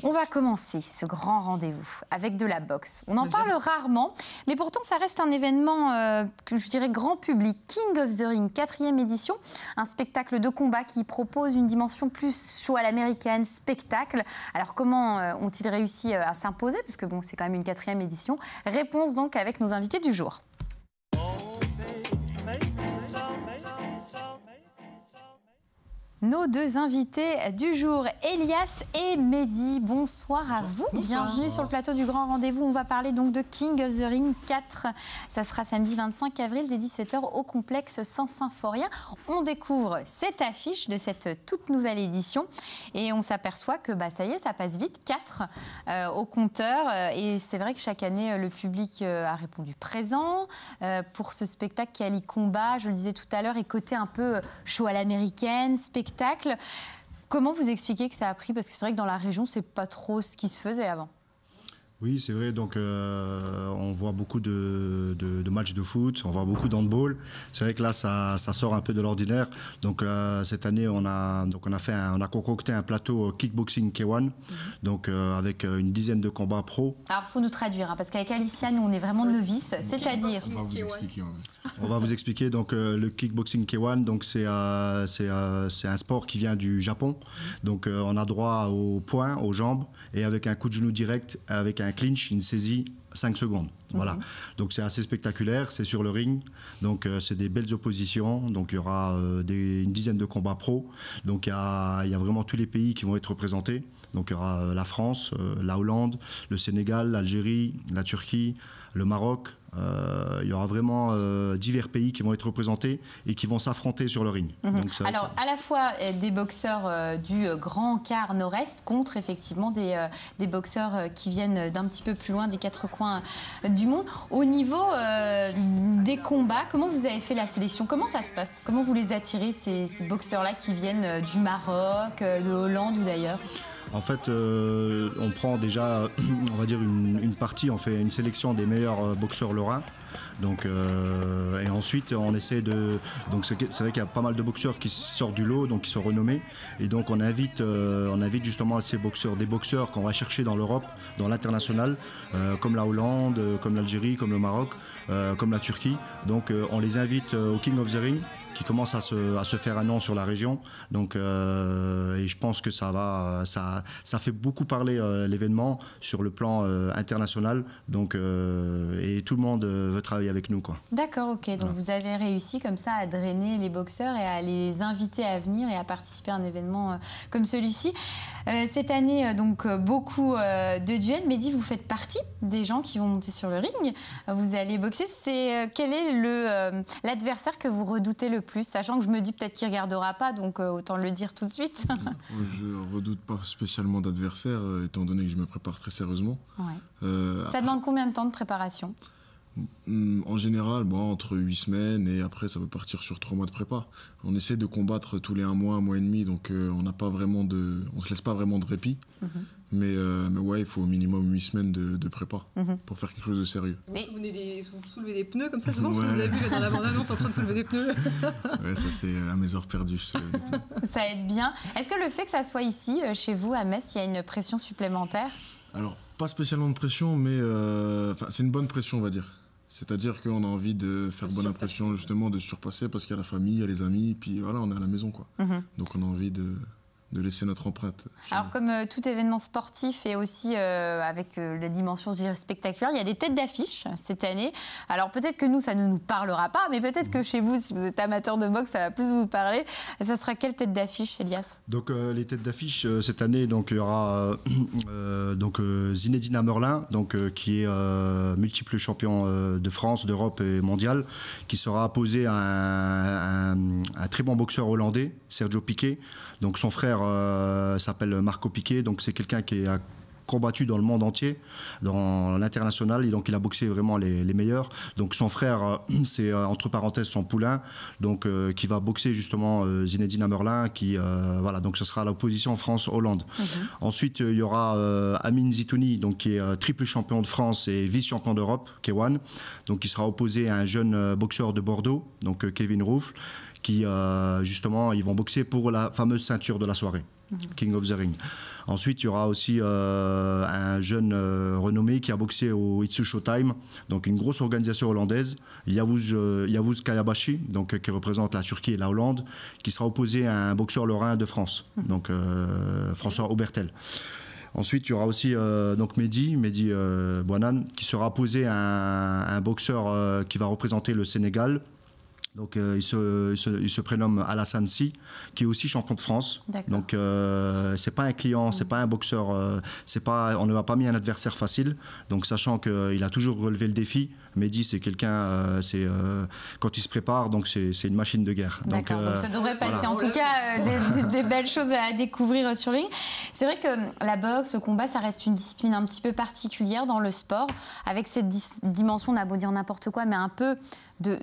On va commencer ce grand rendez-vous avec de la boxe. On en parle rarement, mais pourtant ça reste un événement que je dirais grand public. King of the Ring, 4e édition, un spectacle de combat qui propose une dimension plus show à l'américaine, spectacle. Alors comment ont-ils réussi à s'imposer, puisque bon, c'est quand même une 4e édition. Réponse donc avec nos invités du jour. Nos deux invités du jour, Elias et Mehdi. Bonsoir à vous. Bonsoir. Bienvenue sur le plateau du Grand Rendez-vous. On va parler donc de King of the Ring 4. Ça sera samedi 25 avril dès 17h au complexe Saint-Symphorien. On découvre cette affiche de cette toute nouvelle édition et on s'aperçoit que ça y est, ça passe vite. 4 au compteur. Et c'est vrai que chaque année, le public a répondu présent pour ce spectacle qui allie combat, je le disais tout à l'heure, et côté un peu show à l'américaine, spectacle. Comment vous expliquez que ça a pris? Parce que c'est vrai que dans la région, c'est pas trop ce qui se faisait avant. Oui, c'est vrai. Donc, on voit beaucoup de matchs de foot, on voit beaucoup d'handball. C'est vrai que là, ça sort un peu de l'ordinaire. Donc, cette année, on a concocté un plateau kickboxing K1, donc avec une dizaine de combats pro. Alors, il faut nous traduire, parce qu'avec Alicia, nous, on est vraiment novices. C'est-à-dire, on va vous expliquer. On va vous expliquer. Donc, le kickboxing K1, donc c'est un sport qui vient du Japon. Donc, on a droit aux poings, aux jambes, et avec un coup de genou direct, avec un clinch, une saisie, 5 secondes. Voilà. Donc c'est assez spectaculaire, c'est sur le ring. Donc c'est des belles oppositions. Donc il y aura une dizaine de combats pro. Donc il y a vraiment tous les pays qui vont être représentés. Donc il y aura la France, la Hollande, le Sénégal, l'Algérie, la Turquie, le Maroc. Il y aura vraiment divers pays qui vont être représentés et qui vont s'affronter sur le ring. Donc, alors, à la fois des boxeurs du grand quart nord-est contre effectivement des boxeurs qui viennent d'un petit peu plus loin des 4 coins du monde. Au niveau des combats, comment vous avez fait la sélection? Comment ça se passe? Comment vous les attirez, ces boxeurs-là qui viennent du Maroc, de Hollande ou d'ailleurs? En fait, on prend déjà, on va dire, une partie, on fait une sélection des meilleurs boxeurs lorrains. Donc, et ensuite, on essaie de... Donc c'est vrai qu'il y a pas mal de boxeurs qui sortent du lot, donc qui sont renommés. Et donc, on invite justement ces boxeurs, des boxeurs qu'on va chercher dans l'Europe, dans l'international, comme la Hollande, comme l'Algérie, comme le Maroc, comme la Turquie. Donc, on les invite au King of the Ring, qui commence à se faire un nom sur la région. Donc, et je pense que ça fait beaucoup parler l'événement sur le plan international. Donc, et tout le monde veut travailler avec nous, quoi. D'accord, ok. Donc voilà. Vous avez réussi comme ça à drainer les boxeurs et à les inviter à venir et à participer à un événement comme celui-ci. Cette année, donc, beaucoup de duels. Mehdi, vous faites partie des gens qui vont monter sur le ring. Vous allez boxer. Quel est l'adversaire que vous redoutez le plus, sachant que je me dis peut-être qu'il ne regardera pas, donc autant le dire tout de suite. Je ne redoute pas spécialement d'adversaire, étant donné que je me prépare très sérieusement. Ouais. Ça demande combien de temps de préparation? En général, entre 8 semaines et après ça peut partir sur 3 mois de prépa. On essaie de combattre tous les 1 mois et demi, donc on se laisse pas vraiment de répit. Mais ouais, il faut au minimum 8 semaines de prépa pour faire quelque chose de sérieux. Vous soulevez des pneus comme ça souvent, parce que vous avez vu dans la bande-annonce en train de soulever des pneus. Ouais, ça c'est à mes heures perdues. Ça aide bien. Est-ce que le fait que ça soit ici, chez vous, à Metz, il y a une pression supplémentaire? Alors, pas spécialement de pression, mais c'est une bonne pression, on va dire. C'est-à-dire qu'on a envie de faire bonne impression, justement, de surpasser, parce qu'il y a la famille, il y a les amis, puis voilà, on est à la maison, quoi. Donc on a envie de laisser notre empreinte. Alors comme tout événement sportif et aussi avec la dimension, je dirais, spectaculaire, il y a des têtes d'affiche cette année. Alors peut-être que nous, ça ne nous parlera pas, mais peut-être que chez vous, si vous êtes amateur de boxe, ça va plus vous parler. Ça sera quelle tête d'affiche, Elias? Donc les têtes d'affiche cette année, donc il y aura Zinedine Hamerlin, donc qui est multiple champion de France, d'Europe et mondial, qui sera opposé à un très bon boxeur hollandais, Sergio Piqué. Donc son frère s'appelle Marco Piqué, donc c'est quelqu'un qui a combattu dans le monde entier, dans l'international, et donc il a boxé vraiment les meilleurs. Donc son frère, c'est entre parenthèses son poulain, donc qui va boxer justement Zinedine Hamerlin, voilà, donc ce sera l'opposition France-Hollande. Ensuite, il y aura Amin Zitouni, donc qui est triple champion de France et vice-champion d'Europe, K1, donc qui sera opposé à un jeune boxeur de Bordeaux, donc Kevin Rouffle, qui justement, ils vont boxer pour la fameuse ceinture de la soirée. King of the Ring. Ensuite, il y aura aussi un jeune renommé qui a boxé au Itsu Showtime, donc une grosse organisation hollandaise, Yavuz Kayabashi, donc qui représente la Turquie et la Hollande, qui sera opposé à un boxeur lorrain de France, donc François Aubertel. Ensuite, il y aura aussi donc Mehdi Bouanan, qui sera opposé à un boxeur qui va représenter le Sénégal. Donc il se prénomme Alassane Sy, qui est aussi champion de France. Donc c'est pas un client, c'est pas un boxeur, on ne va pas mis un adversaire facile. Donc sachant qu'il a toujours relevé le défi, Mehdi c'est quelqu'un, quand il se prépare, donc c'est une machine de guerre. Donc ça devrait passer en tout cas des belles choses à découvrir sur le ring. C'est vrai que la boxe, le combat, ça reste une discipline un petit peu particulière dans le sport, avec cette dimension, on a beau dire n'importe quoi, mais un peu de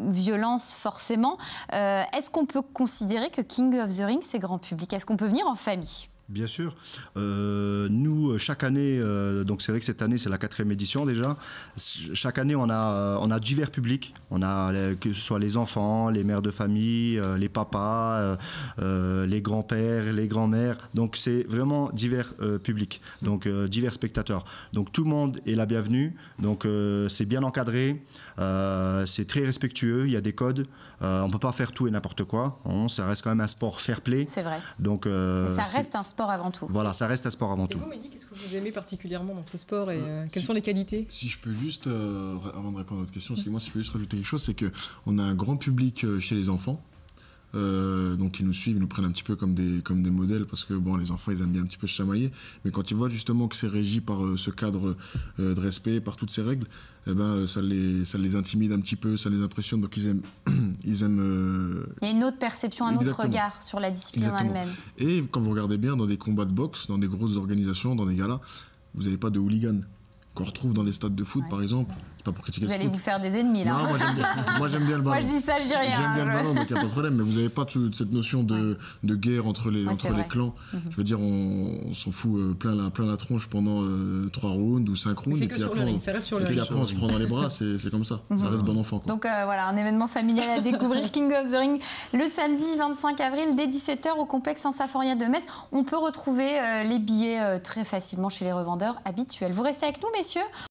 violence forcément. Est-ce qu'on peut considérer que King of the Ring, c'est grand public? Est-ce qu'on peut venir en famille? Bien sûr. Nous, chaque année, donc c'est vrai que cette année, c'est la 4e édition déjà. Chaque année, on a divers publics. On a que ce soit les enfants, les mères de famille, les papas, les grands-pères, les grands-mères. Donc c'est vraiment divers publics, donc divers spectateurs. Donc tout le monde est la bienvenue. Donc c'est bien encadré, c'est très respectueux. Il y a des codes. On ne peut pas faire tout et n'importe quoi. Ça reste quand même un sport fair play. C'est vrai. Donc ça reste un sport avant tout. Voilà, ça reste un sport avant tout. Et vous, Mehdi, qu'est-ce que vous aimez particulièrement dans ce sport et quelles sont les qualités? Si je peux juste, avant de répondre à votre question, si je peux juste rajouter quelque chose, c'est qu'on a un grand public chez les enfants. Donc ils nous suivent, ils nous prennent un petit peu comme des modèles, parce que bon, les enfants ils aiment bien un petit peu se chamailler, mais quand ils voient justement que c'est régi par ce cadre de respect, par toutes ces règles, eh ben, ça les intimide un petit peu, ça les impressionne, donc ils aiment il y a une autre perception, un autre regard sur la discipline en elle-même. Et quand vous regardez bien dans des combats de boxe, dans des grosses organisations, dans des galas, vous n'avez pas de hooligans qu'on retrouve dans les stades de foot, par exemple. C'est pas pour critiquer vous allez vous faire des ennemis, là. Non, moi j'aime bien le ballon. Moi je dis ça, je dis rien. J'aime bien le ballon, donc il n'y a pas de problème. Mais vous n'avez pas cette notion de guerre entre les clans. Je veux dire, on s'en fout plein la tronche pendant 3 rounds ou 5 rounds. C'est que sur le ring, ça reste sur le ring. Et puis après, on se prend dans les bras, c'est comme ça. Ça reste bon enfant, quoi. Donc voilà, un événement familial à découvrir, King of the Ring, le samedi 25 avril, dès 17h, au complexe Saint-Symphorien de Metz. On peut retrouver les billets très facilement chez les revendeurs habituels. Vous restez avec nous, messieurs.